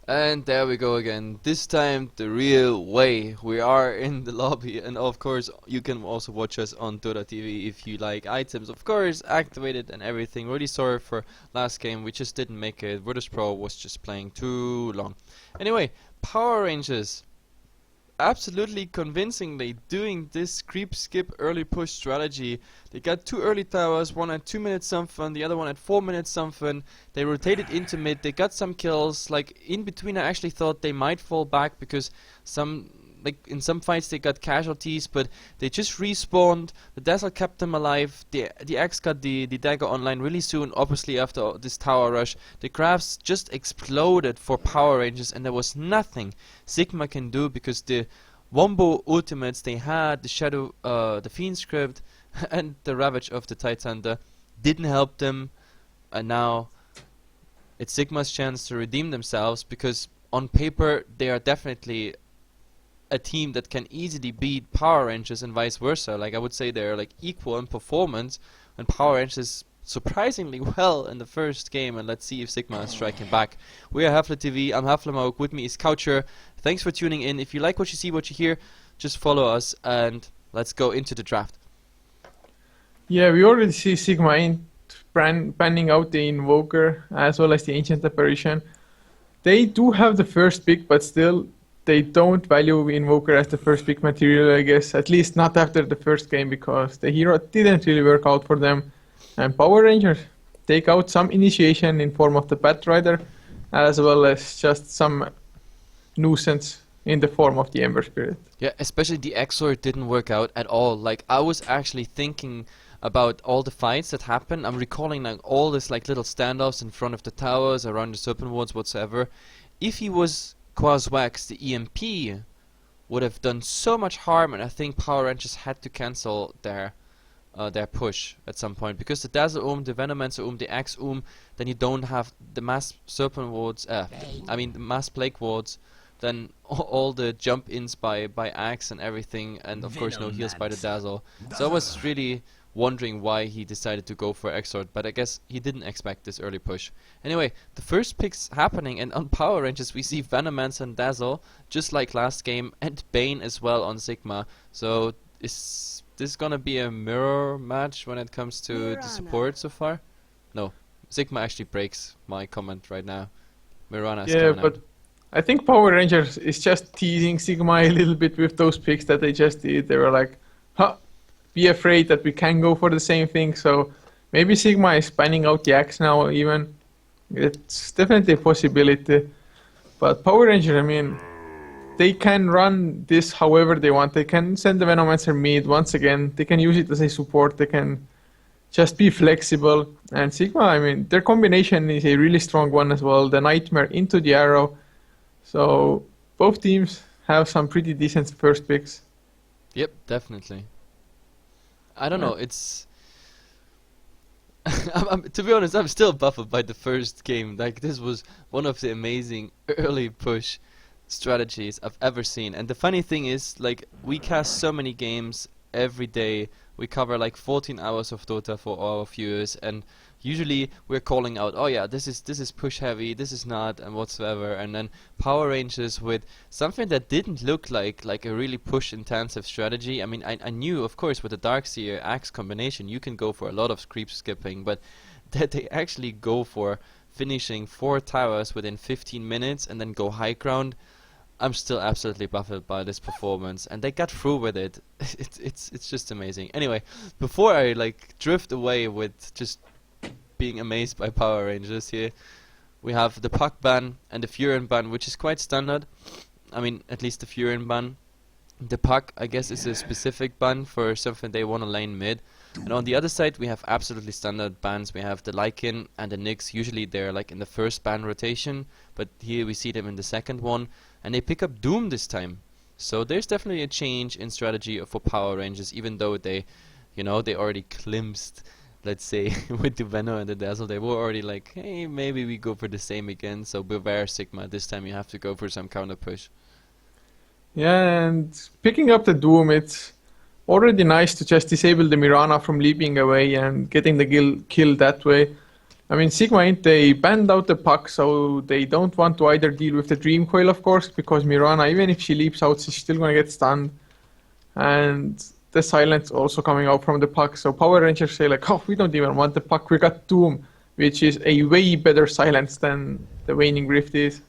And there we go again. This time the real way. We are in the lobby, and of course you can also watch us on Dota TV if you like items. Of course, activated and everything. Really sorry for last game. We just didn't make it. Virtus Pro was just playing too long. Anyway, Power Rangers. Absolutely convincingly doing this creep skip early push strategy. They got two early towers, one at 2 minutes something, the other one at 4 minutes something. They rotated into mid, they got some kills. Like in between I actually thought they might fall back because in some fights they got casualties, but they just respawned. The Dazzle kept them alive. The Axe got the dagger online really soon, obviously after this tower rush. The graphs just exploded for Power Rangers, and there was nothing Sigma can do because the Wombo ultimates they had, the Shadow, the Fiend script, and the Ravage of the Tidetender didn't help them, and now it's Sigma's chance to redeem themselves because on paper they are definitely a team that can easily beat Power Rangers and vice versa. Like I would say they're like equal in performance, and Power Rangers surprisingly well in the first game, and let's see if Sigma is striking back. We are Heflatv TV, I'm Heflatv, with me is Coucher. Thanks for tuning in. If you like what you see, what you hear, just follow us and let's go into the draft. Yeah, we already see Sigma panning out the Invoker as well as the Ancient Apparition. They do have the first pick, but still they don't value Invoker as the first pick material, I guess. At least not after the first game, because the hero didn't really work out for them. And Power Rangers take out some initiation in form of the Batrider, as well as just some nuisance in the form of the Ember Spirit. Yeah, especially the Exor didn't work out at all. Like I was actually thinking about all the fights that happened. I'm recalling like all this like little standoffs in front of the towers, around the Serpent Wards, whatsoever. If he was Quaswax, the EMP would have done so much harm, and I think Power Rangers had to cancel their push at some point because the Dazzle the Venomancer the Axe then you don't have the mass Serpent Wards, the mass Plague Wards, then all the jump ins by Axe and everything, and of course no heals by the Dazzle. So I was really wondering why he decided to go for Exort, but I guess he didn't expect this early push. Anyway, the first pick's happening, and on Power Rangers we see Venomancer and Dazzle, just like last game, and Bane as well on Sigma. So is this gonna be a mirror match when it comes to the support so far? No, Sigma actually breaks my comment right now. Mirana is coming but out. I think Power Rangers is just teasing Sigma a little bit with those picks that they just did. They were like, huh, be afraid that we can go for the same thing. So maybe Sigma is panning out the Axe now even. It's definitely a possibility. But Power Ranger, I mean, they can run this however they want. They can send the Venomancer mid once again. They can use it as a support. They can just be flexible. And Sigma, I mean, their combination is a really strong one as well. The Nightmare into the Arrow. So both teams have some pretty decent first picks. Yep, definitely. I don't know, it's to be honest, I'm still baffled by the first game. Like this was one of the amazing early push strategies I've ever seen. And the funny thing is, like, we cast so many games every day. We cover like 14 hours of Dota for our viewers, and usually we're calling out, oh yeah, this is push heavy, this is not, and whatsoever. And then Power Rangers with something that didn't look like a really push intensive strategy. I mean, I knew, of course, with the Darkseer Axe combination you can go for a lot of creep skipping, but that they actually go for finishing 4 towers within 15 minutes and then go high ground, I'm still absolutely baffled by this performance, and they got through with it. It's just amazing. Anyway, before I like drift away with just being amazed by Power Rangers here, we have the Puck ban and the Furin ban, which is quite standard. I mean, at least the Furin ban. The Puck, I guess, is a specific ban for something they want to lane mid. And on the other side, we have absolutely standard bans. We have the Lycan and the Nyx. Usually they're like in the first ban rotation, but here we see them in the second one. And they pick up Doom this time. So there's definitely a change in strategy for Power Rangers, even though they, they already glimpsed, let's say, with the Venom and the Dazzle. They were already like, hey, maybe we go for the same again. So beware, Sigma. This time you have to go for some counter push. Yeah, and picking up the Doom, it's already nice to just disable the Mirana from leaping away and getting the kill that way. I mean, Sigma Int, they banned out the puck, so they don't want to either deal with the Dream Coil, of course, because Mirana, even if she leaps out, she's still gonna get stunned. And the silence also coming out from the puck, so Power Rangers say like, oh, we don't even want the puck, we got Doom, which is a way better silence than the Waning Rift is.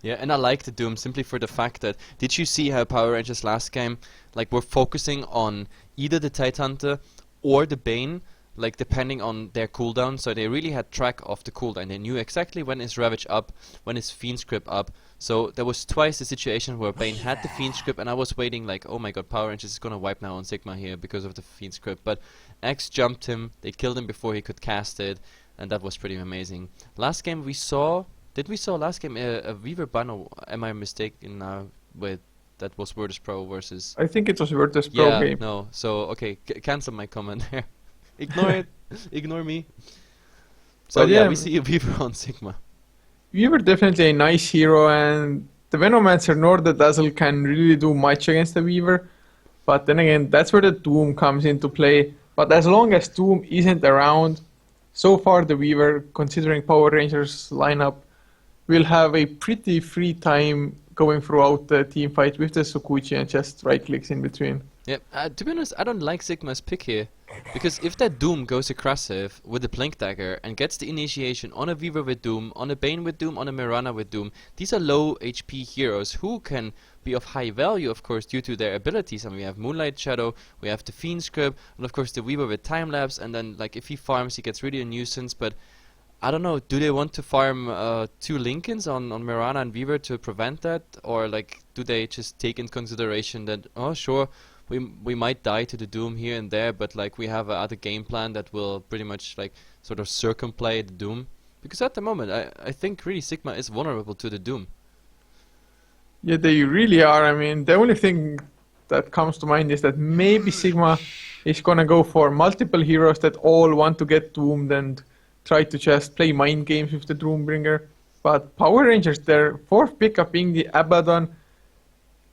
Yeah, and I like the Doom simply for the fact that, did you see how Power Rangers last game, like, were focusing on either the Tidehunter or the Bane, like, depending on their cooldown, so they really had track of the cooldown. They knew exactly when is Ravage up, when is Fiend's Grip up, so there was twice the situation where Bane had the Fiend's Grip, and I was waiting like, oh my god, Power Rangers is gonna wipe now on Sigma here because of the Fiend's Grip, but X jumped him, they killed him before he could cast it, and that was pretty amazing. Last game we saw... Did we saw last game a Weaver ban, or am I mistaken now with that was Virtus Pro versus... I think it was Virtus Pro game. No, so okay, cancel my comment there. Ignore it, ignore me. So But yeah, yeah, we see a Weaver on Sigma. Weaver definitely a nice hero, and the Venomancer nor the Dazzle can really do much against the Weaver. But then again, that's where the Doom comes into play. But as long as Doom isn't around, so far the Weaver, considering Power Rangers lineup, will have a pretty free time going throughout the team fight with the Sukuchi and just right clicks in between. Yeah, to be honest, I don't like Sigma's pick here. Because if that Doom goes aggressive with the Blink Dagger and gets the initiation on a Weaver with Doom, on a Bane with Doom, on a Mirana with Doom, these are low HP heroes who can be of high value, of course, due to their abilities. And we have Moonlight Shadow, we have the Fiend's Grip, and of course the Weaver with Time Lapse, and then like if he farms he gets really a nuisance, but I don't know, do they want to farm 2 Lincolns on Mirana and Weaver to prevent that? Or like, do they just take in consideration that, oh sure, we might die to the Doom here and there, but like we have other game plan that will pretty much like sort of circumplay the Doom? Because at the moment, I think really Sigma is vulnerable to the Doom. Yeah, they really are. I mean, the only thing that comes to mind is that maybe Sigma is gonna go for multiple heroes that all want to get doomed and try to just play mind games with the Doombringer. But Power Rangers, their fourth pickup being the Abaddon,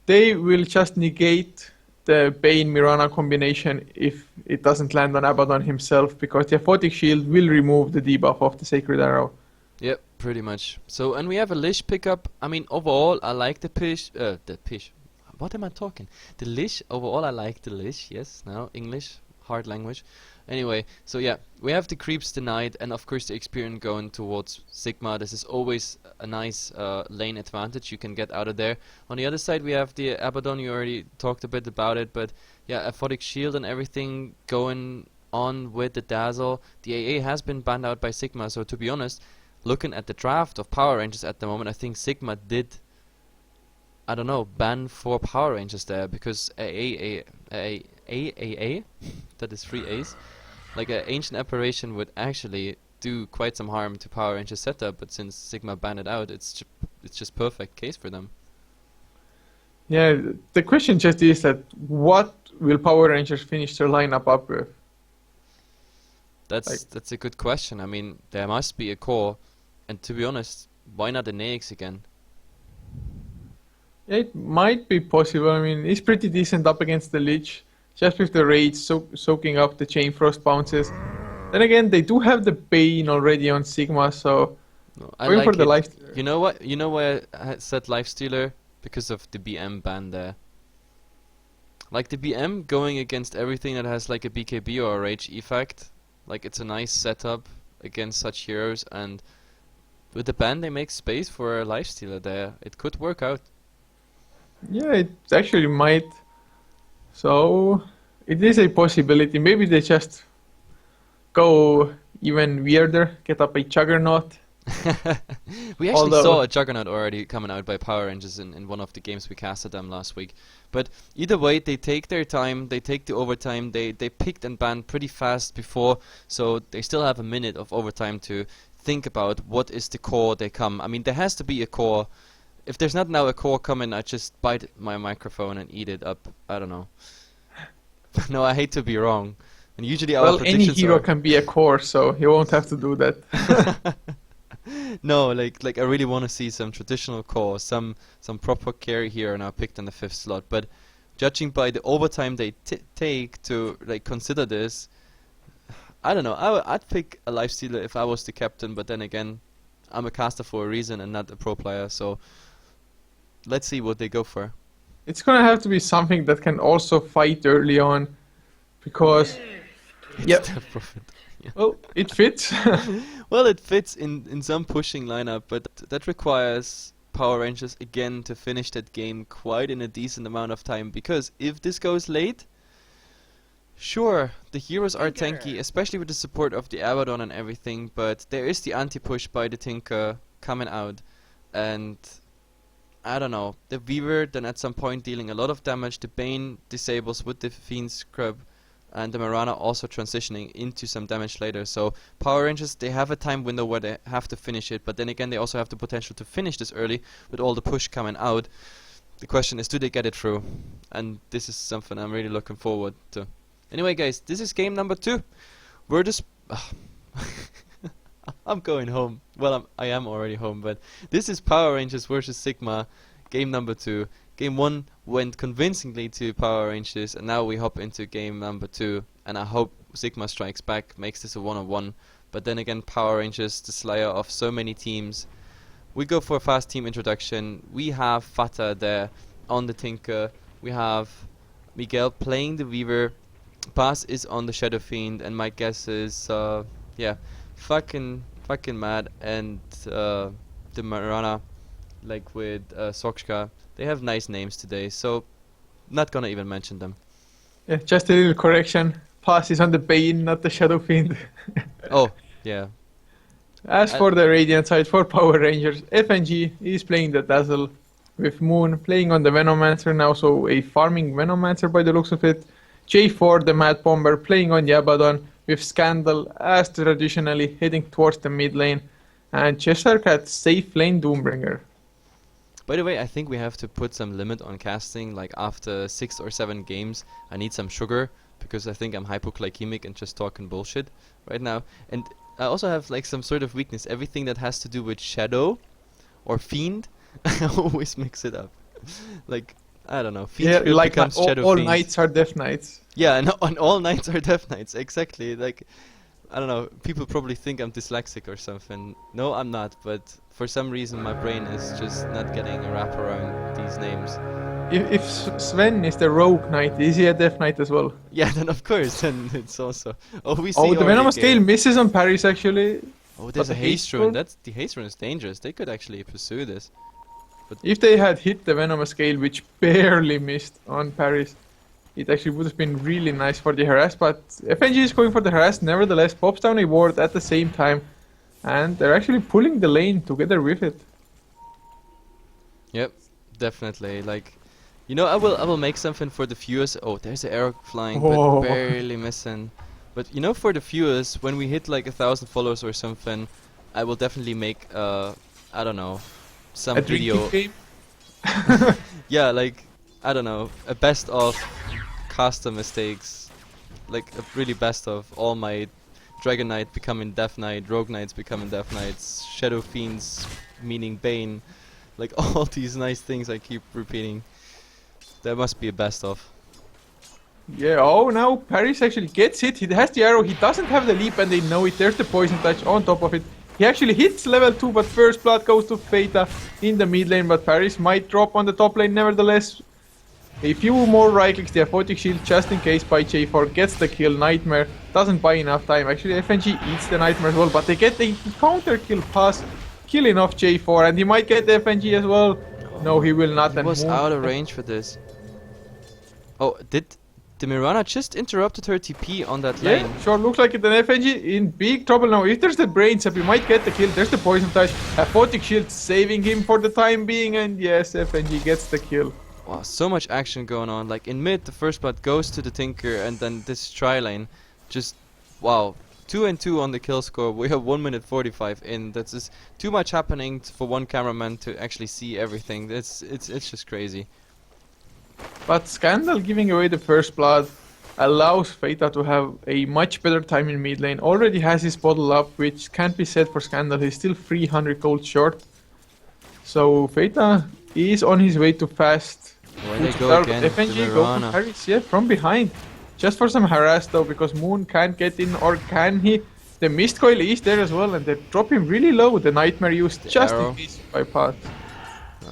they will just negate the Bane Mirana combination if it doesn't land on Abaddon himself, because the Aphotic Shield will remove the debuff of the Sacred Arrow. Yep, pretty much. So, and we have a Lish pickup. I mean, overall, I like the Pish. What am I talking? The Lish. Overall, I like the Lish. Yes, now English, hard language. Anyway, so yeah, we have the creeps denied, and of course the experience going towards Sigma. This is always a nice lane advantage you can get out of there. On the other side, we have the Abaddon. You already talked a bit about it, but yeah, Aphotic Shield and everything going on with the Dazzle. The AA has been banned out by Sigma, so to be honest, looking at the draft of Power Rangers at the moment, I think Sigma did, I don't know, ban 4 Power Rangers there, because AAA, that is 3 A's, like an Ancient Apparition would actually do quite some harm to Power Rangers setup, but since Sigma banned it out, it's just perfect case for them. Yeah, the question just is that what will Power Rangers finish their lineup up with? That's a good question. I mean, there must be a core, and to be honest, why not an AX again? It might be possible. I mean, he's pretty decent up against the Lich, just with the Rage soaking up the Chain Frost bounces. Then again, they do have the Bane already on Sigma, so No, I going like for the it. life. You know what? You know why I said Lifestealer? Because of the BM ban there. Like the BM going against everything that has like a BKB or a Rage effect. Like it's a nice setup against such heroes, and with the ban they make space for a Lifestealer there. It could work out. Yeah, it actually might. So it is a possibility. Maybe they just go even weirder, get up a Juggernaut. We actually Although- saw a Juggernaut already coming out by Power Rangers in one of the games we casted them last week. But either way, they take their time, they take the overtime, they picked and banned pretty fast before, so they still have a minute of overtime to think about what is the core they come. I mean, there has to be a core. If there's not now a core coming, I just bite my microphone and eat it up. I don't know. No, I hate to be wrong. And usually our Well, any predictions hero are... can be a core, so you won't have to do that. No, like I really want to see some traditional core, some proper carry here now picked in the 5th slot. But judging by the overtime they take to like consider this, I don't know. I'd pick a lifestealer if I was the captain, but then again, I'm a caster for a reason and not a pro player. So let's see what they go for. It's gonna have to be something that can also fight early on, because It's Death Prophet. Yeah. well, it fits. Well, it fits in some pushing lineup, but that requires Power Rangers again to finish that game quite in a decent amount of time. Because if this goes late, sure, the heroes are tanky, especially with the support of the Abaddon and everything, but there is the anti-push by the Tinker coming out, and I don't know, the Weaver then at some point dealing a lot of damage, the Bane disables with the Fiend Scrub, and the Marana also transitioning into some damage later. So Power Rangers, they have a time window where they have to finish it, but then again they also have the potential to finish this early with all the push coming out. The question is, do they get it through? And this is something I'm really looking forward to. Anyway guys, this is game number 2. We're just... I'm going home. Well, I am already home, but this is Power Rangers versus Sigma, game number 2. Game 1 went convincingly to Power Rangers, and now we hop into game number 2, and I hope Sigma strikes back, makes this a 1-on-1. But then again, Power Rangers, the slayer of so many teams. We go for a fast team introduction. We have Fata there on the Tinker. We have Miguel playing the Weaver. Bas is on the Shadow Fiend, and my guess is, yeah, fucking mad. And the Marana, like with Sokshka, they have nice names today, so not gonna even mention them. Yeah, just a little correction. Pass is on the Bane, not the Shadow Fiend. Oh, yeah. As for the Radiant side, for Power Rangers, FNG is playing the Dazzle, with Moon playing on the Venomancer, and also a farming Venomancer by the looks of it. J4, the Mad Bomber, playing on the Abaddon, with Scandal as traditionally heading towards the mid lane, and Cheshire Cat safe lane Doombringer. By the way, I think we have to put some limit on casting. Like after 6 or 7 games, I need some sugar because I think I'm hypoglycemic and just talking bullshit right now. And I also have like some sort of weakness. Everything that has to do with Shadow or Fiend, I always mix it up. Like I don't know, Fiend Yeah, Spirit like becomes Shadow all Fiend. knights are Death Knights. Yeah, and all knights are Death Knights. Exactly. Like I don't know. People probably think I'm dyslexic or something. No, I'm not. But for some reason, my brain is just not getting a wrap around these names. If Sven is the Rogue Knight, is he a Death Knight as well? Yeah, then of course, then it's also. Oh, we see. Oh, the already Venomous game. Scale misses on Paris actually. Oh, there's but a the haste haste rune. rune? That's the haste rune is dangerous. They could actually pursue this. If they had hit the Venomous Scale, which barely missed on Paris, it actually would have been really nice for the harass, but FNG is going for the harass, nevertheless pops down a ward at the same time, and they're actually pulling the lane together with it. Yep, definitely. Like, you know, I will make something for the viewers. Oh, there's an arrow flying, Oh. but barely missing. But you know, for the viewers, when we hit like 1,000 followers or something, I will definitely make I don't know, some A video. drinking game. Yeah, like I don't know, a best of caster mistakes, like a really best of all my Dragon Knight becoming Death Knight, Rogue Knights becoming Death Knights, Shadow Fiends meaning Bane, like all these nice things I keep repeating. There must be a best of. Yeah, oh, now Paris actually gets hit. He has the arrow, he doesn't have the leap, and they know it. There's the poison touch on top of it. He actually hits level 2, but first blood goes to Feta in the mid lane, but Paris might drop on the top lane nevertheless. A few more right clicks, the Aphotic Shield just in case by J4 gets the kill. Nightmare doesn't buy enough time. Actually, FNG eats the Nightmare as well, but they get the counter kill pass, killing off J4, and he might get the FNG as well. No, he will not. He and was Moon- out of range for this. Oh, did the Mirana just interrupted her TP on that lane? Yeah, sure, looks like it. An FNG in big trouble now. If there's the brains up, he might get the kill. There's the poison touch. Aphotic Shield saving him for the time being, and yes, FNG gets the kill. Wow, so much action going on. Like in mid, the first blood goes to the Tinker, and then this tri lane, just wow, 2 and 2 on the kill score. We have 1 minute 45 in. That's just too much happening for one cameraman to actually see everything. It's just crazy. But Scandal giving away the first blood allows Feta to have a much better time in mid lane. Already has his bottle up, which can't be said for Scandal. He's still 300 gold short. So Feta is on his way to fast. Where they Good go start, again? but FNG The go for Mirana. Paris, yeah, from behind. Just for some harass though, because Moon can't get in, or can he? The Mist Coil is there as well, and they drop him really low. The Nightmare used The just arrow. in case by path.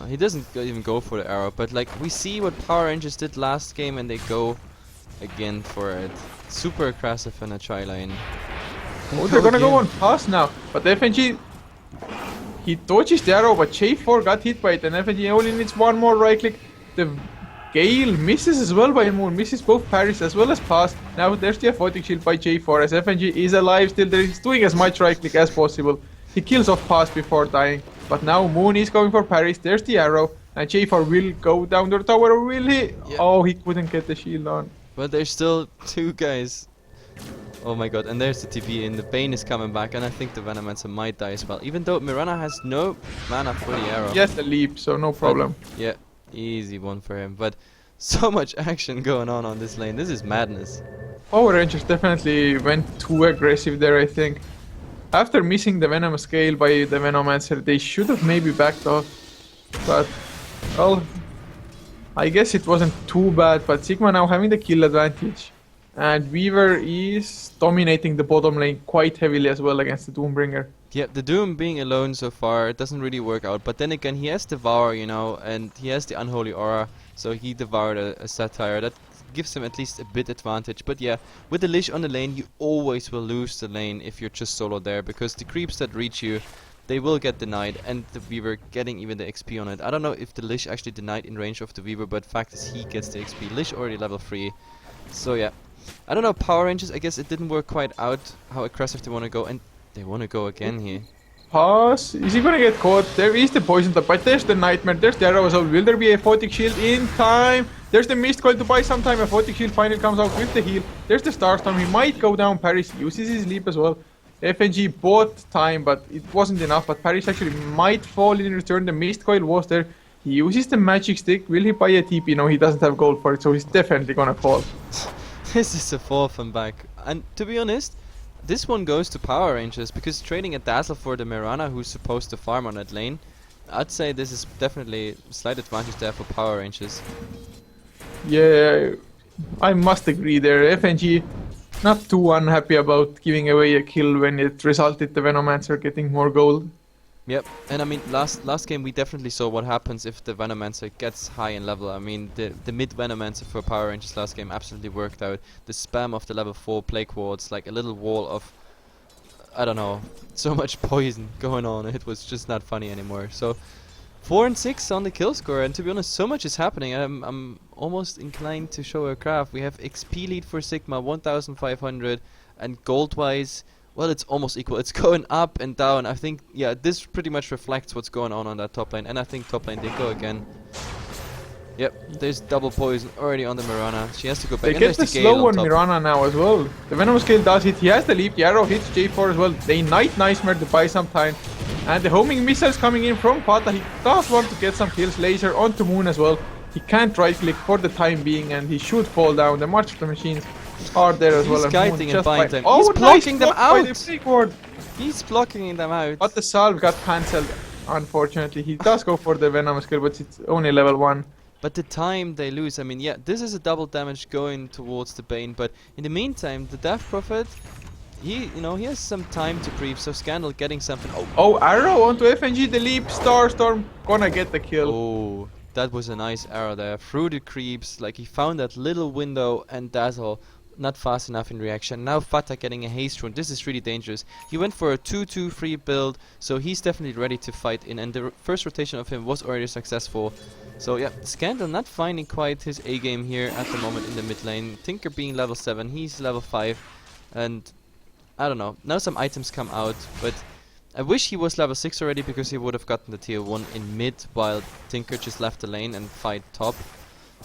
He doesn't even go for the arrow, but like we see what Power Rangers did last game, and they go again for it. Super aggressive in a tri lane. Oh, they're gonna go on pass now, but FNG, he dodges the arrow, but J4 got hit by it, and FNG only needs one more right click. The Gale misses as well by Moon, misses both parries as well as pass. Now there's the aphotic shield by J4 as FNG is alive still. He's doing as much right click as possible. He kills off pass before dying, but now Moon is going for parries. There's the arrow, and J4 will go down the tower, or will he? Yeah. Oh, he couldn't get the shield on. But there's still two guys. Oh my god, and there's the TV, and the Bane is coming back, and I think the Venomancer might die as well. Even though Mirana has no mana for the arrow. Yes, the leap, so no problem. Yeah, easy one for him. But so much action going on this lane. This is madness. Power Rangers definitely went too aggressive there, I think. After missing the Venom scale by the Venomancer, they should have maybe backed off. But, well, I guess it wasn't too bad, but Sigma now having the kill advantage. And Weaver is dominating the bottom lane quite heavily as well against the Doombringer. Yeah, the Doom being alone so far, it doesn't really work out. But then again, he has Devour, you know, and he has the Unholy Aura. So he devoured a Satire. That gives him at least a bit advantage. But yeah, with the Lich on the lane, you always will lose the lane if you're just solo there. Because the creeps that reach you, they will get denied. And the Weaver getting even the XP on it. I don't know if the Lich actually denied in range of the Weaver, but fact is he gets the XP. Lich already level 3. So yeah. I don't know, Power Rangers, I guess it didn't work quite out how aggressive they want to go, and they want to go again here. Pass. Is he gonna get caught? There is the poison tap, but there's the Nightmare, there's the arrow as well. Will there be a Photic Shield in time? There's the Mist Coil to buy some time. A Photic Shield finally comes out with the heal. There's the Starstorm, he might go down. Paris uses his leap as well. FNG bought time, but it wasn't enough. But Paris actually might fall in return. The Mist Coil was there. He uses the Magic Stick. Will he buy a TP? No, he doesn't have gold for it, so he's definitely gonna fall. This is a fall from back. And to be honest, this one goes to Power Rangers, because trading a Dazzle for the Mirana, who's supposed to farm on that lane, I'd say this is definitely a slight advantage there for Power Rangers. Yeah, I must agree there. FNG not too unhappy about giving away a kill when it resulted the Venomancer getting more gold. Yep, and I mean, last game we definitely saw what happens if the Venomancer gets high in level. I mean, the mid Venomancer for Power Rangers last game absolutely worked out. The spam of the level 4 Plague Wards, like a little wall of, I don't know, so much poison going on, it was just not funny anymore. So, 4 and 6 on the kill score, and to be honest, so much is happening. I'm almost inclined to show a graph. We have XP lead for Sigma, 1,500, and gold-wise, well, it's almost equal. It's going up and down. I think, yeah, this pretty much reflects what's going on that top lane. And I think top lane, they go again. Yep, there's double poison already on the Mirana. She has to go back. They And get there's the the Gale slow on top. Mirana now as well. The Venom Scale does hit. He has the leap. The arrow hits J4 as well. They Night Nightmare to buy some time. And the homing missiles coming in from Pata. He does want to get some kills. Laser onto Moon as well. He can't right click for the time being, and he should fall down. The March of the Machines are there as well. He's kiting and buying time. Oh, He's blocking them block by the out. Plague Ward. He's blocking them out. But the salve got cancelled, unfortunately. He does go for the Venom skill, but it's only level 1. But the time they lose, I mean, yeah, this is a double damage going towards the Bane, but in the meantime, the Death Prophet, he has some time to creep, so Scandal getting something. Oh, arrow onto FNG, the leap, Starstorm, gonna get the kill. Oh, that was a nice arrow there, through the creeps, like he found that little window, and Dazzle not fast enough in reaction. Now Fata getting a haste rune. This is really dangerous. He went for a 2-2-3 build, so he's definitely ready to fight in, and the first rotation of him was already successful. So yeah, Scandal not finding quite his A game here at the moment in the mid lane. Tinker being level 7, he's level 5, and I don't know. Now some items come out, but I wish he was level 6 already, because he would have gotten the tier 1 in mid while Tinker just left the lane and fight top.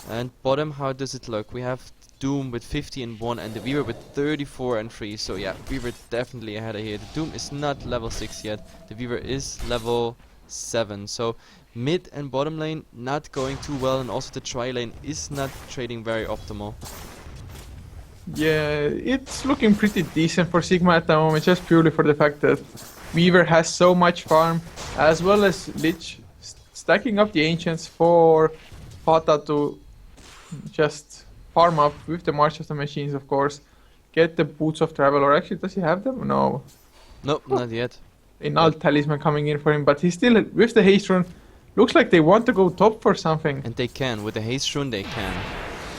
And bottom, how does it look? We have Doom with 50 and 1 and the Weaver with 34 and 3. So yeah, Weaver definitely ahead of here. The Doom is not level 6 yet. The Weaver is level 7. So mid and bottom lane not going too well, and also the tri lane is not trading very optimal. Yeah, it's looking pretty decent for Sigma at the moment, just purely for the fact that Weaver has so much farm, as well as Lich stacking up the Ancients for Fata to just farm up with the March of the Machines, of course. Get the Boots of Travel, or actually, does he have them? No. Nope, not yet. A null talisman coming in for him, but he's still with the haste rune. Looks like they want to go top for something. And they can. With the haste rune, they can.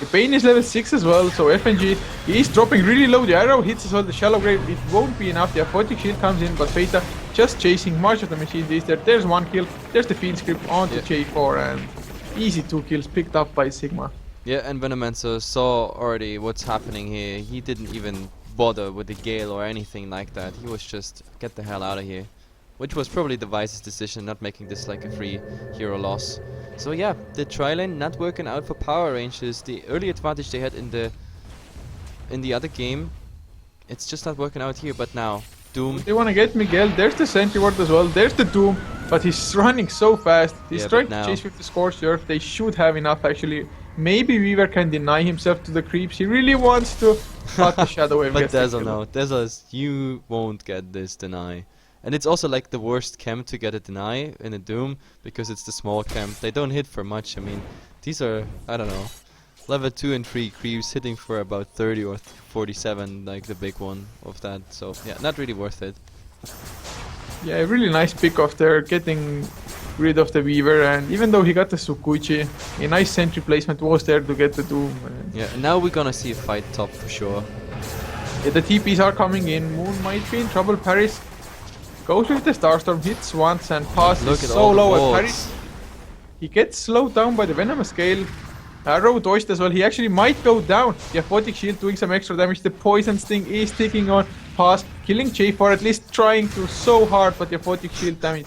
The Bane is level 6 as well, so FNG is dropping really low. The arrow hits as well, the shallow grave, it won't be enough. The Aphotic Shield comes in, but Beta just chasing March of the Machines is there. There's one kill, there's the Fiend Script onto J4, and easy 2 kills picked up by Sigma. Yeah, and Venomancer saw already what's happening here. He didn't even bother with the Gale or anything like that. He was just, get the hell out of here. Which was probably the wisest decision, not making this like a free hero loss. So yeah, the tri-lane not working out for Power Rangers. The early advantage they had in the other game, it's just not working out here. But now, Doom. They want to get Miguel. There's the Sentry Ward as well. There's the Doom, but he's running so fast. He's trying to chase with the Scorched Earth. They should have enough actually. Maybe Weaver can deny himself to the creeps. He really wants to, but the Shadow Wave But gets Dazzle no. Dazzle is, you won't get this deny. And it's also like the worst camp to get a deny in a Doom, because it's the small camp. They don't hit for much. I mean, these are, I don't know, level 2 and 3 creeps hitting for about 30 or 47, like the big one of that. So yeah, not really worth it. Yeah, a really nice pick off there, getting rid of the Weaver, and even though he got the Sukuichi, a nice sentry placement was there to get the Doom. Yeah, and now we're gonna see a fight top for sure. Yeah, the TPs are coming in. Moon might be in trouble. Paris goes with the Starstorm, hits once and passes. Look at so all the low at bolts. Paris. He gets slowed down by the Venomous Scale. Arrow dodged as well. He actually might go down. The Aphotic Shield doing some extra damage. The Poison Sting is ticking on. Pass, killing J4, at least trying to so hard, but the Aphotic Shield damage.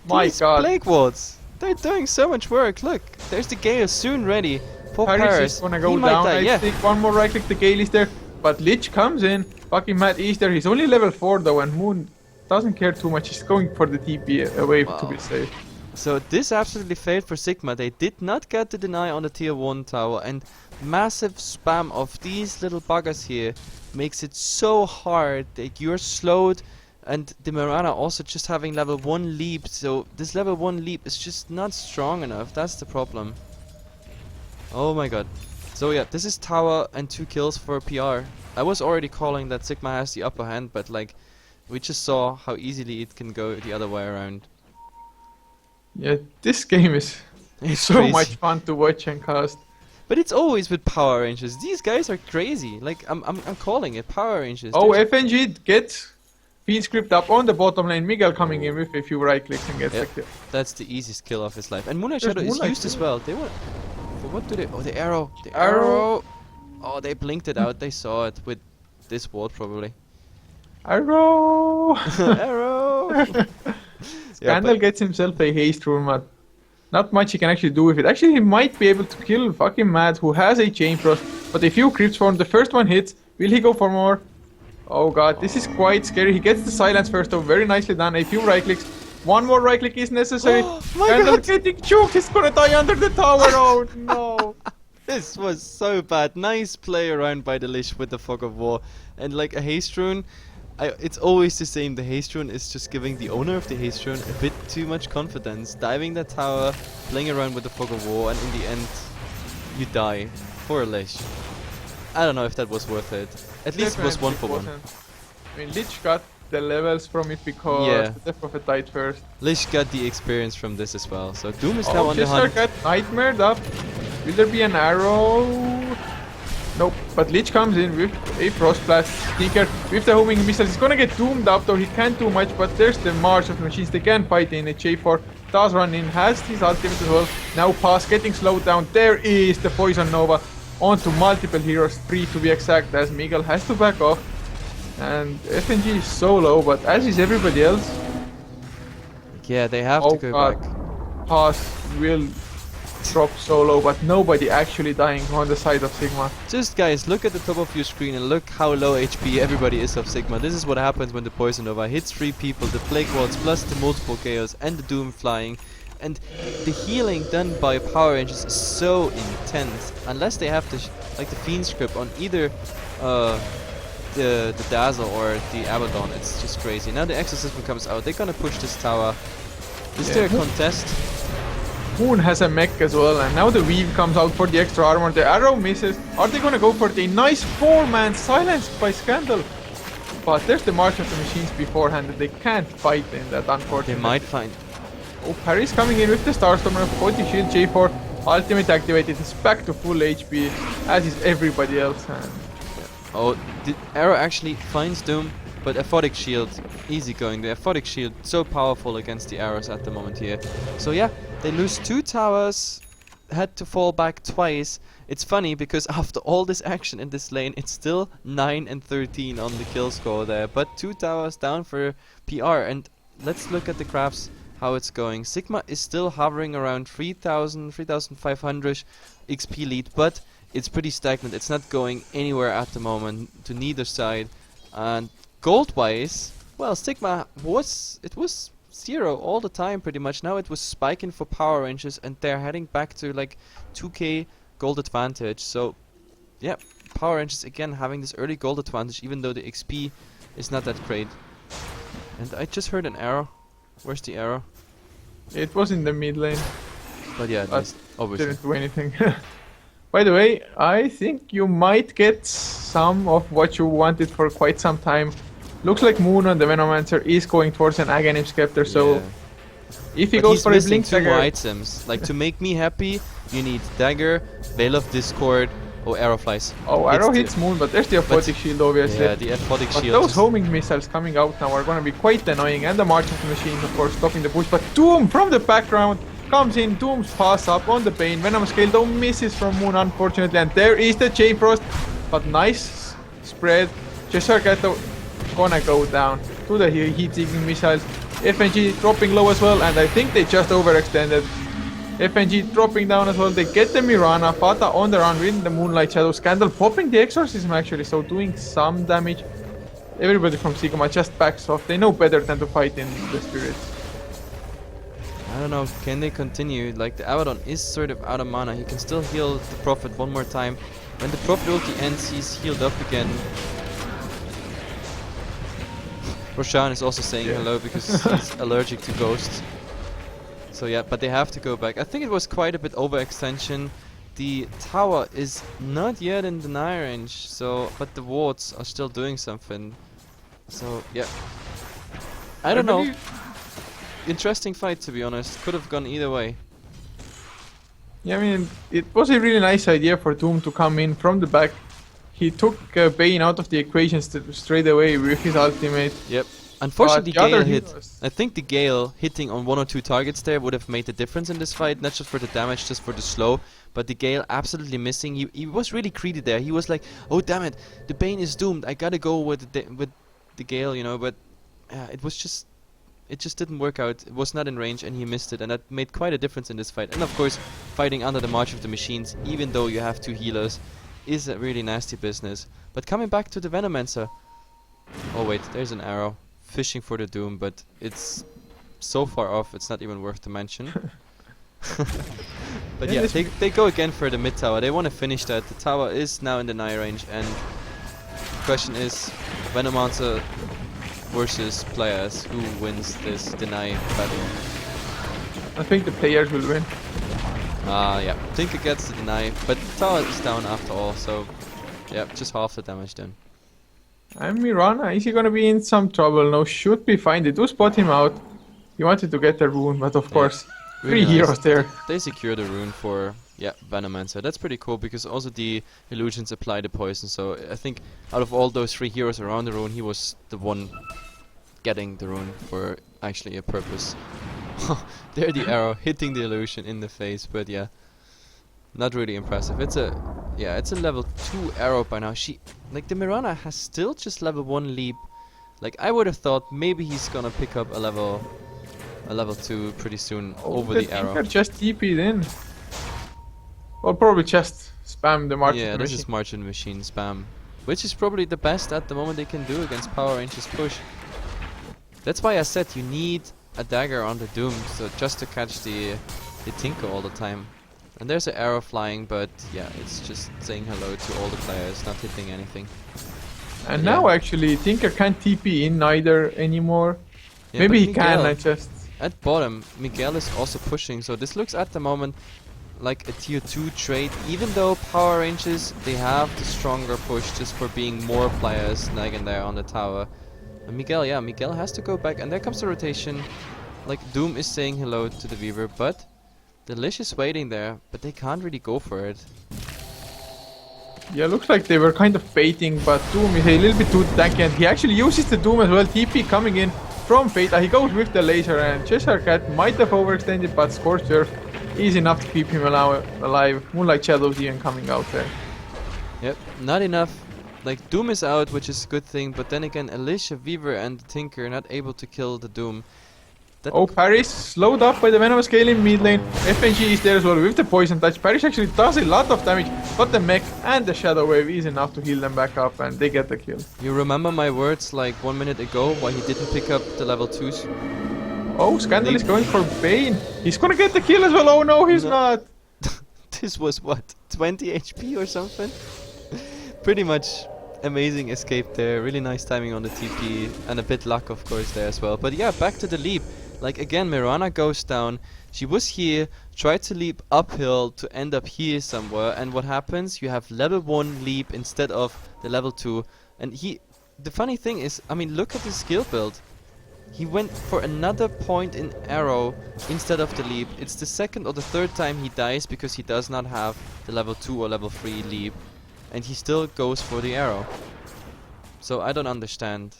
My These god. Plague Wards, they're doing so much work. Look, there's the Gale soon ready. Poor Paris Paris, is gonna he go might down. die, I yeah. think one more right click, the Gale is there. But Lich comes in. Fucking Matt is there. He's only level 4 though, and Moon doesn't care too much. He's going for the TP away to be safe. So this absolutely failed for Sigma. They did not get the deny on the tier 1 tower, and massive spam of these little buggers here makes it so hard that you're slowed, and the Mirana also just having level 1 leap. So this level 1 leap is just not strong enough. That's the problem. Oh my god. So yeah, this is tower and 2 kills for PR. I was already calling that Sigma has the upper hand, but like, we just saw how easily it can go the other way around. Yeah, this game is It's so crazy. much fun to watch and cast. But it's always with Power Rangers. These guys are crazy. Like, I'm calling it Power Rangers. Oh, There's- FNG gets Fiend Script up on the bottom lane. Miguel coming in with a few right clicks and gets Yep. the kill. That's the easiest kill of his life. And Moonlight There's Shadow is Moonlight used as too. well. They were... For what do they... Oh, the arrow. The Arrow. arrow. Oh, they blinked it out. They saw it with this ward, probably. Arrow! Arrow! Scandal gets himself a haste rune, but not much he can actually do with it. Actually, he might be able to kill fucking Mad, who has a Chain Frost, but a few creeps form. The first one hits. Will he go for more? Oh god, this is quite scary. He gets the silence first, though. Very nicely done. A few right clicks. One more right click is necessary. My Scandal god! getting choked. He's gonna die under the tower. Oh no. This was so bad. Nice play around by the Lich with the Fog of War. And like a haste rune, it's always the same. The haste rune is just giving the owner of the haste rune a bit too much confidence. Diving that tower, playing around with the Fog of War, and in the end, you die. Poor Lich. I don't know if that was worth it. At least it was 1 for 1. I mean, Lich got the levels from it because Yeah. the Death Prophet died first. Lich got the experience from this as well. So Doom is now Oh, on the Chester hunt. got nightmared up. Will there be an arrow? Nope. But Lich comes in with a Frost Blast Sneaker with the homing missiles. He's gonna get doomed up though. He can't do much, but there's the March of the Machines. They can fight in. A J4 does run in, has his ultimate as well. Now Pass getting slowed down. There is the Poison Nova onto multiple heroes, 3 to be exact, as Miguel has to back off. And FNG is so low, but as is everybody else. Yeah, they have Oh to go god. back. Pass will drop so low, but nobody actually dying on the side of Sigma. Just guys, look at the top of your screen and look how low HP everybody is of Sigma. This is what happens when the Poison Nova hits 3 people, the Plague Wards plus the multiple Chaos and the Doom flying. And the healing done by Power Rangers is so intense. Unless they have the like the Fiend script on either the Dazzle or the Abaddon, it's just crazy. Now the Exorcism comes out. They're gonna push this tower. Is there a contest? Moon has a mech as well, and now the weave comes out for the extra armor. The arrow misses. Are they gonna go for the nice 4-man silenced by Scandal? But there's the March of the Machines beforehand, and they can't fight in that, unfortunately. They might find. Oh, Parry's coming in with the Starstormer, Poetic Shield, J4, ultimate activated. It's back to full HP, as is everybody else. And Oh, the arrow actually finds Doom, but Aphotic Shield, easy going. The Aphotic Shield, so powerful against the arrows at the moment here. So yeah, they lose 2 towers, had to fall back twice. It's funny because after all this action in this lane, it's still 9 and 13 on the kill score there. But 2 towers down for PR, and let's look at the graphs, how it's going. Sigma is still hovering around 3,000, 3,500 XP lead, but it's pretty stagnant. It's not going anywhere at the moment to neither side. And gold-wise, well, Sigma was 0 all the time pretty much. Now it was spiking for power ranges, and they're heading back to like 2k gold advantage. So yeah, power ranges again having this early gold advantage, even though the XP is not that great. And I just heard an arrow. Where's the arrow? it was in the mid lane, But yeah, but obviously. didn't do anything. By the way, I think you might get some of what you wanted for quite some time. Looks like Moon on the Venomancer is going towards an Aghanim Scepter, so Yeah. if he But goes he's for a missing Blink 2 Dagger... items. Like, to make me happy, you need Dagger, Veil of Discord, or Arrow Flies. Oh, It's Arrow the- hits Moon, but there's the Aphotic Shield, obviously. Yeah, the Aphotic But Shield. those just- homing missiles coming out now are gonna be quite annoying, and the March of the Machines, of course, stopping the push. But Doom from the background comes in, Doom's pass up on the Bane. Venom Scale though misses from Moon, unfortunately, and there is the Chain Frost. But nice spread. Cheshire gonna go down to the heat-seeking missiles. FNG dropping low as well, and I think they just overextended. FNG dropping down as well. They get the Mirana. Fata on the run with the Moonlight Shadow. Scandal popping the Exorcism actually, so doing some damage. Everybody from Sigma just backs off. They know better than to fight in the spirits. I don't know, can they continue? Like, the Abaddon is sort of out of mana. He can still heal the Prophet one more time. When the Prophet ulti ends, he's healed up again. Roshan is also saying hello because he's allergic to ghosts. So yeah, but they have to go back. I think it was quite a bit overextension. The tower is not yet in deny range, so but the wards are still doing something. So yeah, I don't know. Interesting fight, to be honest. Could have gone either way. Yeah, I mean, it was a really nice idea for Doom to come in from the back. He took Bane out of the equation straight away with his ultimate. Yep. Unfortunately, But the Gale other hit. heroes- I think the Gale hitting on 1 or 2 targets there would have made the difference in this fight, not just for the damage, just for the slow. But the Gale absolutely missing. He was really greedy there. He was like, "Oh damn it, the Bane is doomed. I gotta go with the Gale," you know. But it just didn't work out. It was not in range, and he missed it, and that made quite a difference in this fight. And of course, fighting under the March of the Machines, even though you have 2 healers, is a really nasty business. But coming back to the Venomancer. Oh wait, there's an arrow. Fishing for the Doom, but it's so far off, it's not even worth to mention. But yeah, they go again for the mid tower. They want to finish that. The tower is now in the deny range, and the question is, Venomancer versus players, who wins this deny battle? I think the players will win. Yeah, Tinker gets the deny, but the tower is down after all, so yeah, just half the damage then. And Mirana, is he gonna be in some trouble? No, should be fine. They do spot him out. He wanted to get the rune, but of course, Really 3 nice. heroes there. They secure the rune for Venomancer. That's pretty cool because also the illusions apply the poison. So I think out of all those 3 heroes around the rune, he was the one getting the rune for actually a purpose. There the arrow hitting the illusion in the face, but yeah, not really impressive. It's a level 2 arrow by now. The Mirana has still just level 1 leap. Like, I would have thought maybe he's gonna pick up a level 2 pretty soon over the arrow. Tinker just TP'd in. Well, probably just spam the March of Yeah, the this Machine. is March of the Machine spam, which is probably the best at the moment they can do against Power Ranger's push. That's why I said you need a dagger on the Doom, so just to catch the Tinker all the time. And there's an arrow flying, but yeah, it's just saying hello to all the players, not hitting anything. And Yeah. now actually Tinker can't TP in either anymore. Yeah, Maybe but he can, Miguel- I just... at bottom, Miguel is also pushing, so this looks at the moment like a tier 2 trade, even though Power Rangers, they have the stronger push just for being more players snagging there on the tower. And Miguel, yeah, Miguel has to go back, and there comes the rotation. Like, Doom is saying hello to the Weaver, but the Lish is waiting there, but they can't really go for it. Yeah, looks like they were kind of baiting, but Doom is a little bit too tanky, and he actually uses the Doom as well. TP coming in from Fate. He goes with the laser, and Cheshire Cat might have overextended, but Scorched Earth is enough to keep him alive. Moonlight Shadows even coming out there. Yep, not enough. Like, Doom is out, which is a good thing, but then again, Alicia, Weaver, and the Tinker not able to kill the Doom. Oh, Paris slowed up by the Venomous Gale in mid lane. FNG is there as well with the Poison Touch. Paris actually does a lot of damage, but the mech and the Shadow Wave is enough to heal them back up, and they get the kill. You remember my words like 1 minute ago, why he didn't pick up the level 2s? Oh, Scandal is going for Bane. He's gonna get the kill as well. Oh no, he's not. This was what, 20 HP or something? Pretty much amazing escape there. Really nice timing on the TP, and a bit luck of course there as well. But yeah, back to the leap. Like again, Mirana goes down. She was here, tried to leap uphill to end up here somewhere, and what happens? You have level 1 leap instead of the level 2. And the funny thing is, I mean, look at his skill build. He went for another point in arrow instead of the leap. It's the second or the third time he dies because he does not have the level 2 or level 3 leap. And he still goes for the arrow. So I don't understand.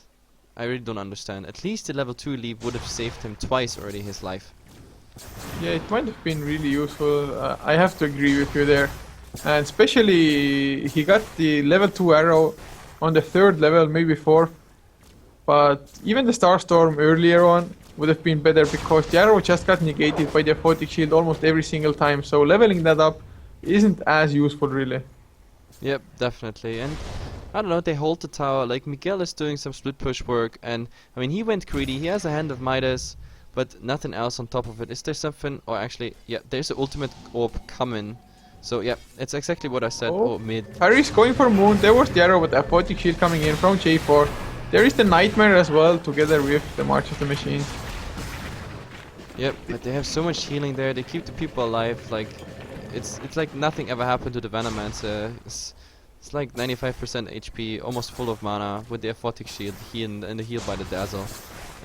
I really don't understand. At least the level 2 leap would have saved him twice already his life. Yeah, it might have been really useful. I have to agree with you there. And especially, he got the level 2 arrow on the 3rd level, maybe 4th. But even the Starstorm earlier on would have been better because the arrow just got negated by the Aphotic Shield almost every single time. So leveling that up isn't as useful really. Yep, definitely. And I don't know, they hold the tower. Like, Miguel is doing some split push work, and I mean, he went greedy. He has a Hand of Midas, but nothing else on top of it. Is there something? Or actually, yeah, there's the ultimate orb coming. So yeah, it's exactly what I said. Oh, mid. Harry's going for Moon. There was the arrow with the Aphotic Shield coming in from J4. There is the Nightmare as well, together with the March of the Machine. Yep, but they have so much healing there. They keep the people alive. Like, it's like nothing ever happened to the Venomancer. It's like 95% HP, almost full of mana, with the Aphotic Shield, and the heal by the Dazzle.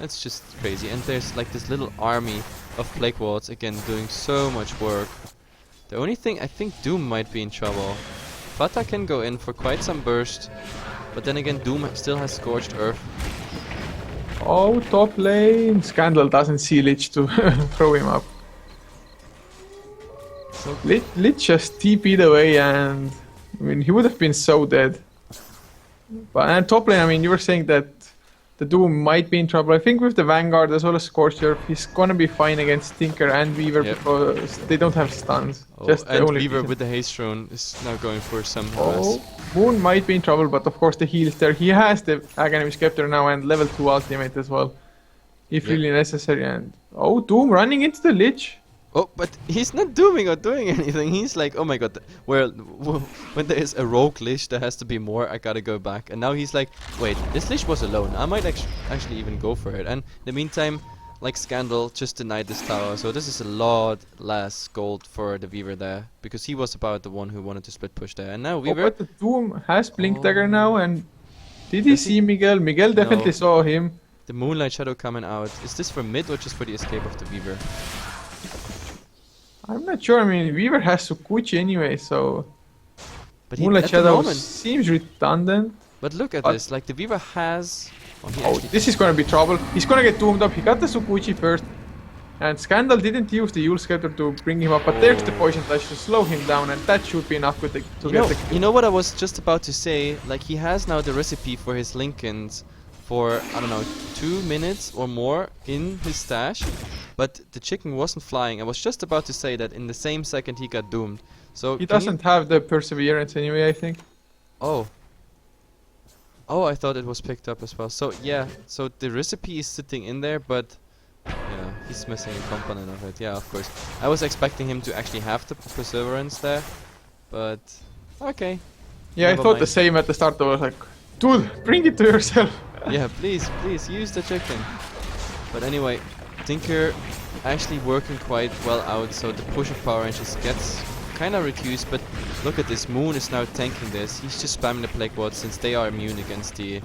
It's just crazy. And there's like this little army of Plague Wards, again, doing so much work. The only thing, I think Doom might be in trouble. Fata can go in for quite some burst, but then again, Doom still has Scorched Earth. Oh, top lane. Scandal doesn't see Lich to throw him up. So Lich just TP'd away, and I mean, he would have been so dead. But and top lane, I mean, you were saying that the Doom might be in trouble. I think with the Vanguard as well as Scorched Earth, he's gonna be fine against Tinker and Weaver because they don't have stuns. Oh, just and only Weaver with the Haste Drone is now going for some Oh, harass. Moon might be in trouble, but of course the heal is there. He has the Aghanim Scepter now and level 2 ultimate as well, if really necessary. And oh, Doom running into the Lich. Oh, but he's not doing or doing anything. He's like, oh my god, well, when there is a rogue Lich, there has to be more. I gotta go back. And now he's like, wait, this Lich was alone. I might actually even go for it. And in the meantime, like, Scandal just denied this tower. So this is a lot less gold for the Weaver there, because he was about the one who wanted to split push there. And now Weaver. Oh, but the Doom has Blink Dagger now, and did he see Miguel? Miguel definitely saw him. The Moonlight Shadow coming out. Is this for mid or just for the escape of the Weaver? I'm not sure. I mean, Weaver has Sukuchi anyway, so But Moonlight at the Shadow moment, seems redundant. but look at this. Like, the Weaver has. Oh, this is gonna be trouble. He's gonna get doomed up. He got the Sukuchi first, and Scandal didn't use the Yule Scepter to bring him up. But there's the Poison Touch to slow him down, and that should be enough to get the kill. You know what I was just about to say? Like, he has now the recipe for his Lincolns for, I don't know, 2 minutes or more in his stash, but the chicken wasn't flying. I was just about to say that in the same second he got doomed. So he doesn't have the perseverance anyway, I think. Oh, I thought it was picked up as well. So yeah, so the recipe is sitting in there, but yeah, he's missing a component of it. Yeah, of course. I was expecting him to actually have the perseverance there, but okay. Yeah, Never I thought mind. the same at the start. I was like, dude, bring it to yourself. Yeah, please use the chicken. But anyway, Tinker actually working quite well out, so the push of Power Rangers gets kind of reduced, but look at this, Moon is now tanking this. He's just spamming the Plague Ward since they are immune against the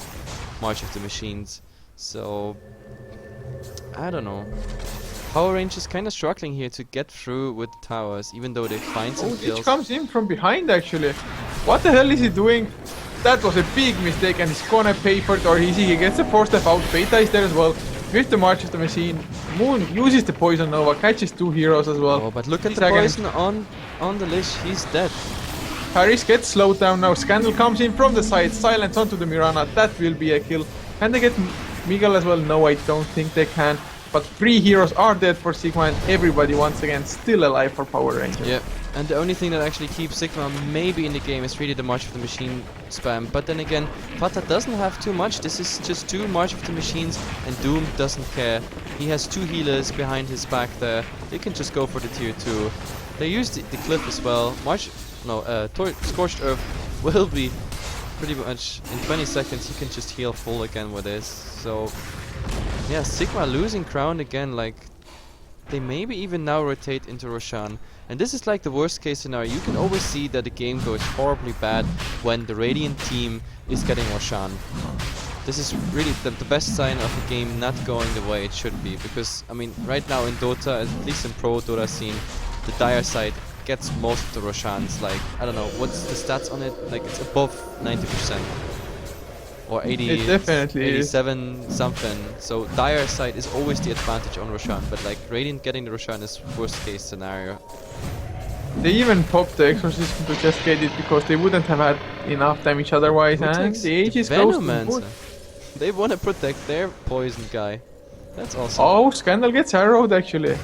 March of the Machines. So, I don't know. Power Rangers kind of struggling here to get through with the towers, even though they find some kills. It comes in from behind actually. What the hell is he doing? That was a big mistake and he's gonna pay for it, or he gets a 4-step out. Beta is there as well. With the March of the Machine, Moon uses the Poison Nova, catches 2 heroes as well. Oh, but look at the poison on the Lich, he's dead. Paris gets slowed down now. Scandal comes in from the side, silence onto the Mirana. That will be a kill. Can they get Miguel as well? No, I don't think they can. But 3 heroes are dead for Sigma, and everybody once again still alive for Power Rangers. Yeah, and the only thing that actually keeps Sigma maybe in the game is really the March of the Machine spam. But then again, Fata doesn't have too much. This is just 2 March of the Machines, and Doom doesn't care. He has 2 healers behind his back there. They can just go for the tier 2. They use the cliff as well. Scorched Earth will be pretty much in 20 seconds. He can just heal full again with this. So yeah, Sigma losing ground again. Like, they maybe even now rotate into Roshan. And this is like the worst case scenario. You can always see that the game goes horribly bad when the Radiant team is getting Roshan. This is really the best sign of a game not going the way it should be. Because, I mean, right now in Dota, at least in pro Dota scene, the Dire side gets most of the Roshans. Like, I don't know, what's the stats on it? Like, it's above 90%. Or 80, it definitely 87 something. So Dire side is always the advantage on Roshan, but like Radiant getting the Roshan is worst case scenario. They even popped the Exorcism to just get it because they wouldn't have had enough damage otherwise, and the age is close to good. They want to protect their poison guy. That's awesome. Oh, Scandal gets arrowed actually.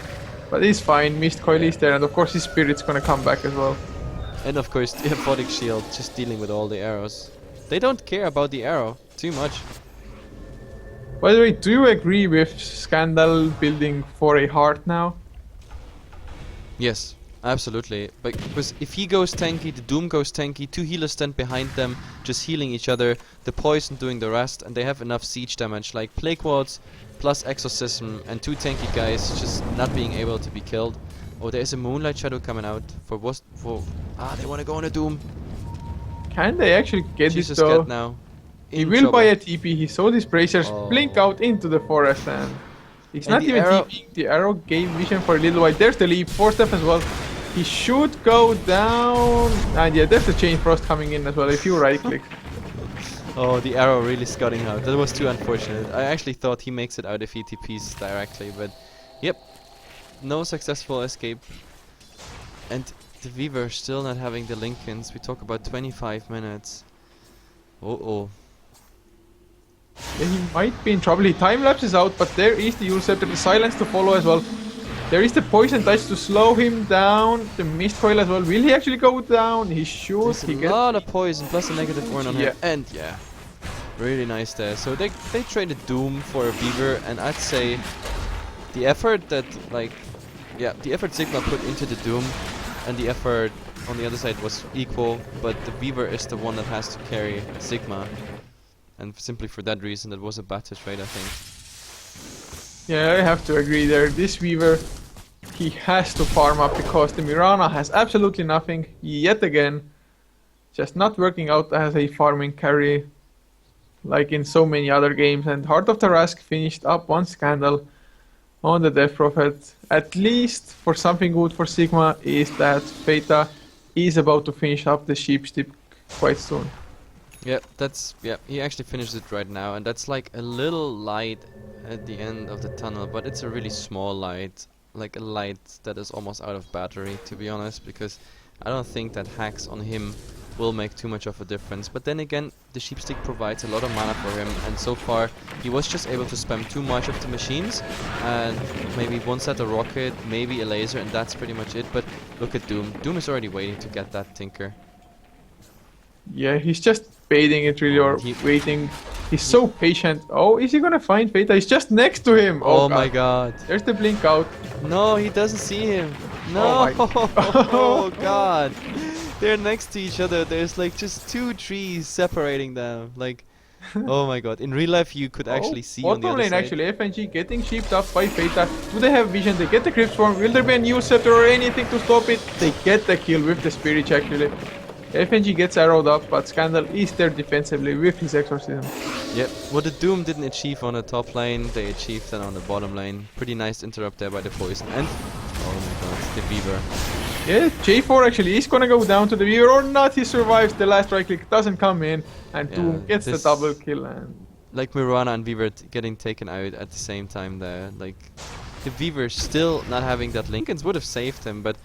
But he's fine, Mist Coil is there, and of course his Spirit's gonna come back as well. And of course the Aphotic Shield just dealing with all the arrows. They don't care about the arrow too much. By the way, do you agree with Scandal building for a heart now? Yes, absolutely. Because if he goes tanky, the Doom goes tanky, 2 healers stand behind them, just healing each other, the Poison doing the rest, and they have enough siege damage, like Plague Wards plus Exorcism, and 2 tanky guys just not being able to be killed. Oh, there's a Moonlight Shadow coming out they want to go on a Doom. Can they actually get Jesus it though? Get now. He will buy a TP. He saw these bracers blink out into the forest, and he's not even TPing. The arrow gave vision for a little while. There's the leap, 4-step as well. He should go down, and yeah, there's the Chain Frost coming in as well if you right click. Oh, the arrow really scudding out. That was too unfortunate. I actually thought he makes it out if he TPs directly, but yep, no successful escape. And the Weaver still not having the Lincolns. We talk about 25 minutes. Oh. Yeah, he might be in trouble. He time lapses out, but there is the Yule Scepter, the silence to follow as well. There is the Poison Touch to slow him down. The Mist Coil as well. Will he actually go down? He should. There's a lot of poison plus a negative warn on him. And yeah, really nice there. So they traded Doom for a Weaver, and I'd say the effort that the effort Sigma put into the Doom and the effort on the other side was equal, but the Weaver is the one that has to carry Sigma. And simply for that reason, it was a better trade, I think. Yeah, I have to agree there. This Weaver, he has to farm up because the Mirana has absolutely nothing yet again. Just not working out as a farming carry like in so many other games. And Heart of Tarask finished up one Scandal on the Death Prophet. At least for something good for Sigma is that Feta is about to finish up the Sheepstick quite soon. Yeah, he actually finished it right now, and that's like a little light at the end of the tunnel, but it's a really small light, like a light that is almost out of battery, to be honest, because I don't think that hacks on him will make too much of a difference. But then again, the Sheepstick provides a lot of mana for him, and so far he was just able to spam too much of the machines, and maybe one set of rocket, maybe a laser, and that's pretty much it. But look at Doom. Doom is already waiting to get that Tinker. Yeah, he's just baiting it really, or waiting. He's so patient. Oh, is he gonna find Feta? He's just next to him. Oh my god. There's the blink out. No, he doesn't see him. No. Oh god. They're next to each other. There's like just 2 trees separating them. Like, Oh my god. In real life, you could actually see on the Bottom other lane side. actually, FNG getting sheeped up by Fata. Do they have vision? They get the Crypt Swarm. Will there be a new scepter or anything to stop it? They get the kill with the Spirit actually. FNG gets arrowed up, but Scandal is there defensively with his Exorcism. Yep. What the Doom didn't achieve on the top lane, they achieved that on the bottom lane. Pretty nice interrupt there by the Poison. And, oh my god, the Weaver. Yeah, J4 actually is gonna go down to the Weaver or not. He survives. The last right click doesn't come in, and Doom gets the double kill. And like Mirana and Weaver getting taken out at the same time there. Like, the Weaver still not having that Lincolns would have saved him, but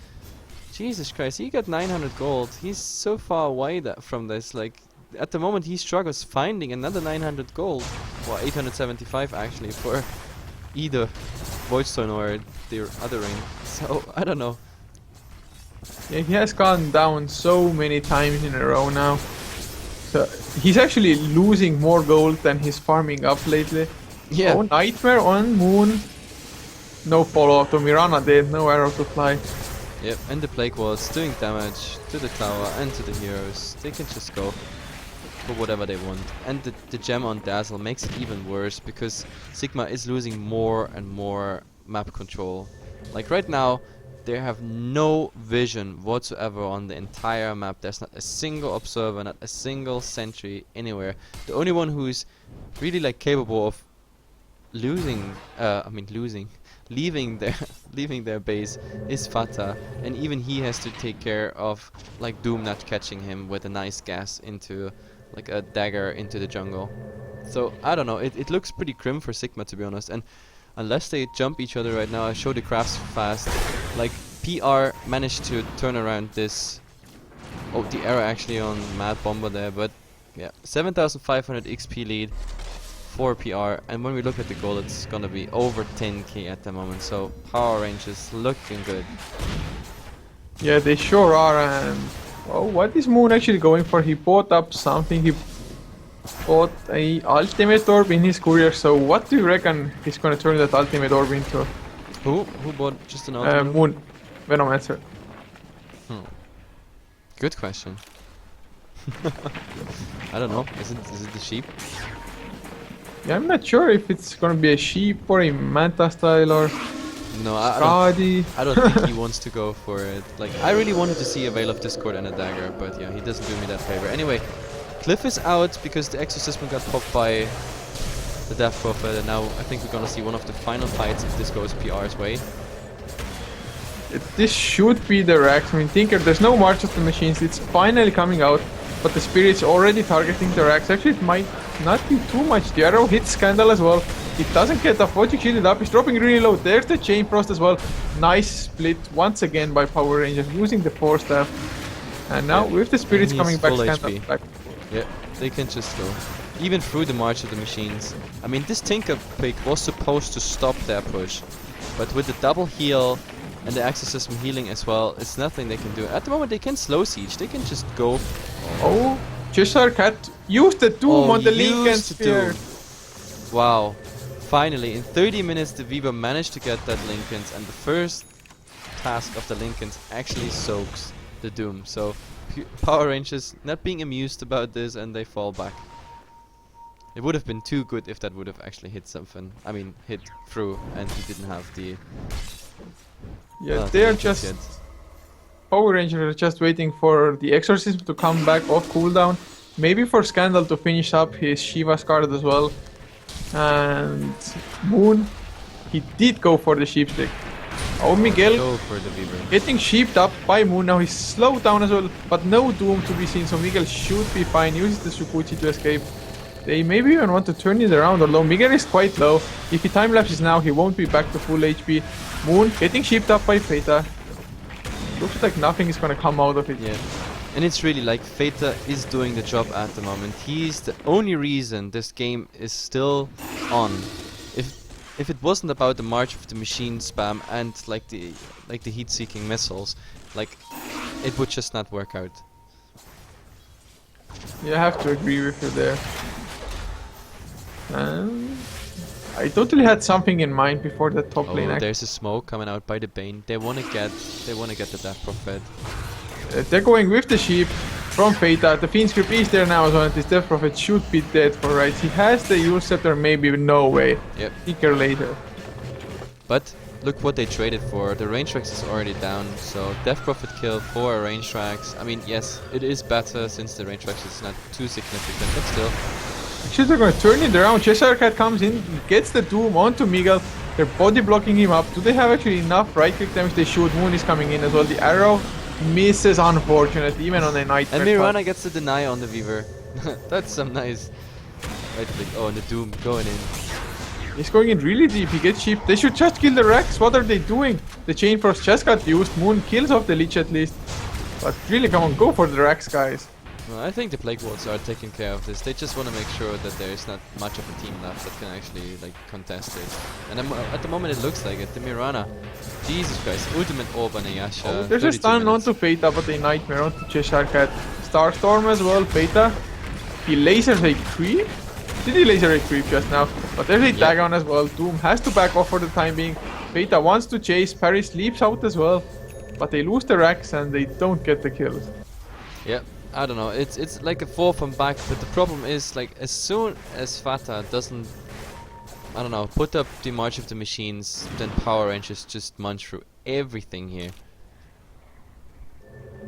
Jesus Christ, he got 900 gold. He's so far away from this. Like, at the moment he struggles finding another 900 gold. Or 875 actually for either Voidstone or the other ring. So, I don't know. yeah, he has gone down so many times in a row now. So he's actually losing more gold than he's farming up lately. Yeah. Oh, Nightmare on Moon. No follow-up to Mirana dead, no arrow to fly. Yep, and the Plague was doing damage to the tower and to the heroes. They can just go for whatever they want. And the gem on Dazzle makes it even worse because Sigma is losing more and more map control. Like right now, they have no vision whatsoever on the entire map. There's not a single observer, not a single sentry anywhere. The only one who is really like capable of leaving their base is Fata, and even he has to take care of like Doom not catching him with a nice gas into like a dagger into the jungle. So I don't know, it looks pretty grim for Sigma to be honest, and unless they jump each other right now, I show the crafts fast. Like PR managed to turn around this the error actually on Mad Bomber there, but yeah, 7,500 XP lead for PR, and when we look at the goal, it's gonna be over 10k at the moment, so power range is looking good. Yeah, they sure are. And oh, what is Moon actually going for? He bought up something. He bought a ultimate orb in his courier. So what do you reckon he's gonna turn that ultimate orb into? Who bought just an ultimate? Moon, Venomancer. Good question. I don't know. Is it the sheep? Yeah, I'm not sure if it's gonna be a sheep or a manta style or No, I don't think he wants to go for it. Like, I really wanted to see a Veil of Discord and a dagger, but yeah, he doesn't do me that favor. Anyway, Cliff is out because the Exorcism got popped by the Death Prophet, and now I think we're gonna see one of the final fights if this goes PR's way. This should be the Rax. I mean, Tinker, there's no March of the Machines. It's finally coming out, but the Spirit's already targeting the Rax. Actually, it might not be too much. The arrow hits Scandal as well. It doesn't get the Logic shielded up. He's dropping really low. There's the Chain Frost as well. Nice split once again by Power Rangers, using the Force Staff. And now with the Spirits coming back, Scandal back. Yeah, they can just go. Even through the March of the Machines. I mean, this Tinker pick was supposed to stop their push, but with the double heal and the Exorcism healing as well, it's nothing they can do. At the moment, they can slow siege. They can just go. Oh, Cheshire Cat used the Doom on the Lincoln Sphere. Wow. Finally, in 30 minutes, the Weaver managed to get that Lincolns, and the first task of the Lincolns actually soaks the Doom. So, Power Rangers not being amused about this, and they fall back. It would have been too good if that would have actually hit something. I mean, hit through, and he didn't have the... Yeah, they are just... Power Rangers are just waiting for the Exorcism to come back off cooldown. Maybe for Scandal to finish up his Shiva's card as well. And Moon, he did go for the sheep stick. Oh, Miguel go for the Weaver. Getting sheeped up by Moon. Now he's slowed down as well, but no Doom to be seen, so Miguel should be fine. Uses the Shukuchi to escape. They maybe even want to turn it around, although Miguel is quite low. If he time lapses now, he won't be back to full HP. Moon getting sheeped up by Fata. Looks like nothing is gonna come out of it. Yeah. And it's really like Fata is doing the job at the moment. He's the only reason this game is still on. If it wasn't about the March of the Machine spam and like the heat-seeking missiles, like it would just not work out. Yeah, I have to agree with you there. I totally had something in mind before the top lane. There's a smoke coming out by the Bane. They wanna get the Death Prophet. They're going with the sheep. from Feta. The Fiend script is there now as well. This Death Prophet should be dead for right. He has the Yule Scepter, maybe no way. Yep. Seeker later. But look what they traded for. The range tracks is already down, so Death Prophet kill for a range tracks. I mean, yes, it is better since the range tracks is not too significant, but still. Actually, they're gonna turn it around. Cheshire Cat comes in, gets the Doom onto Miguel. They're body blocking him up. Do they have actually enough right click damage? They should. Moon is coming in as well. The arrow misses, unfortunately, even on a nightmare. And Mirana gets the deny on the Weaver. That's some nice right click. Oh, and the Doom going in. He's going in really deep. He gets cheap. They should just kill the Rex. What are they doing? The Chain Frost just got used. Moon kills off the Lich at least. But really, come on, go for the Rex, guys. Well, I think the Plague Wards are taking care of this. They just want to make sure that there is not much of a team left that can actually like contest it. And at the moment it looks like it. The Mirana. Jesus Christ. Ultimate Orb on Ayasha. Oh, there's a stun onto Feta, but a Nightmare onto Cheshire Cat. Starstorm as well. Feta. He lasers a creep? Did he laser a creep just now? But there's a Dagon as well. Doom has to back off for the time being. Feta wants to chase. Parry sleeps out as well. But they lose the Rex and they don't get the kills. Yep. I don't know, it's like a fall from back, but the problem is, like, as soon as Fata doesn't, I don't know, put up the March of the Machines, then Power Rangers just munch through everything here.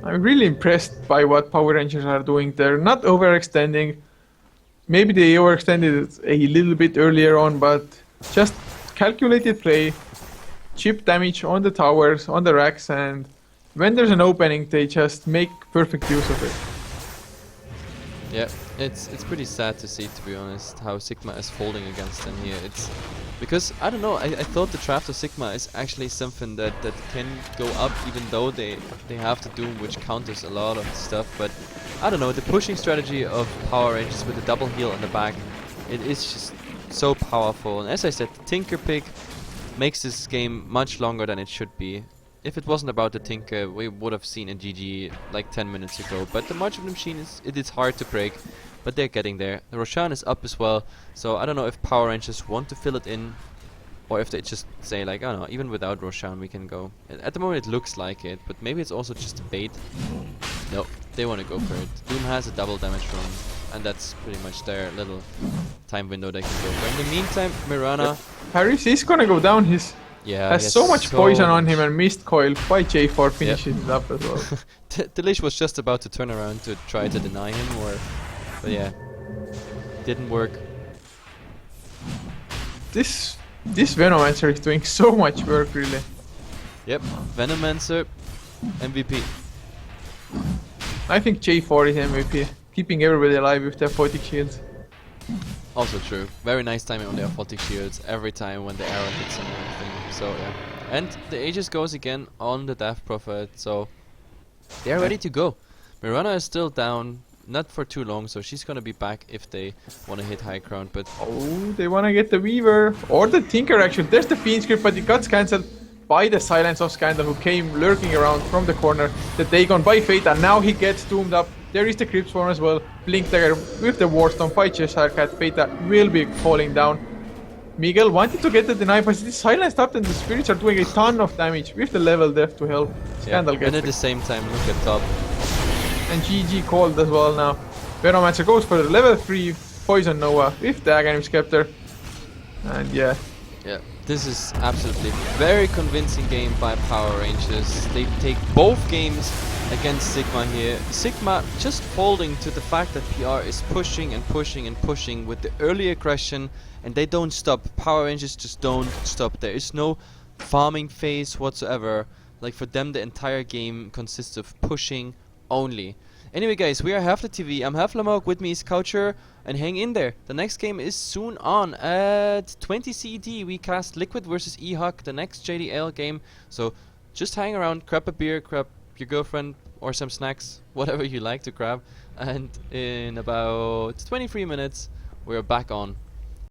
I'm really impressed by what Power Rangers are doing. They're not overextending. Maybe they overextended a little bit earlier on, but just calculated play, chip damage on the towers, on the racks, and when there's an opening, they just make perfect use of it. Yeah, it's pretty sad to see, to be honest, how Sigma is folding against them here. It's because I don't know. I thought the draft of Sigma is actually something that can go up, even though they have the Doom, which counters a lot of stuff. But I don't know. The pushing strategy of Power Rangers with the double heal on the back, it is just so powerful. And as I said, the Tinker pick makes this game much longer than it should be. If it wasn't about the Tinker, we would have seen a GG like 10 minutes ago. But the March of the Machine is hard to break, but they're getting there. The Roshan is up as well, so I don't know if Power Rangers want to fill it in, or if they just say like, oh no, even without Roshan we can go. At the moment it looks like it, but maybe it's also just a bait. No, they want to go for it. Doom has a double damage run, and that's pretty much their little time window they can go for. In the meantime, Mirana... Paris is gonna go down. His has so much poison on him, and Mist Coil by J4 finishes it up as well. The Lich was just about to turn around to try to deny him, but yeah, didn't work. This Venomancer is doing so much work, really. Yep, Venomancer, MVP. I think J4 is MVP, keeping everybody alive with their 40 shields. Also true. Very nice timing on the Athletic shields every time when the arrow hits and everything. So yeah. And the Aegis goes again on the Death Prophet, so they're ready to go. Mirana is still down, not for too long, so she's gonna be back if they wanna hit high ground, but... Oh, they wanna get the Weaver, or the Tinker actually. There's the Fiend script, but it got cancelled by the silence of Scandal, who came lurking around from the corner. The Dagon by Fate, and now he gets doomed up. There is the Crypt Swarm as well. Blink Dagger with the Warstone by Cheshire Cat. Feta will be falling down. Miguel wanted to get the deny, but it is silenced up, and the spirits are doing a ton of damage with the level death to help. Scandal gets and at the same time, look at top. And GG called as well now. Venomancer goes for the level 3 Poison Nova with the Aghanim Scepter. And yeah. Yeah, this is absolutely very convincing game by Power Rangers. They take both games against Sigma here. Sigma just folding to the fact that PR is pushing and pushing and pushing with the early aggression, and they don't stop. Power Rangers just don't stop. There is no farming phase whatsoever. Like for them the entire game consists of pushing only. Anyway guys, we are Heflatv. I'm Heflamok, with me is Coucher, and hang in there. The next game is soon on at 20 CET. We cast Liquid versus EHawk, the next JDL game. So just hang around, grab a beer, grab your girlfriend or some snacks, whatever you like to grab. And in about 23 minutes, we're back on.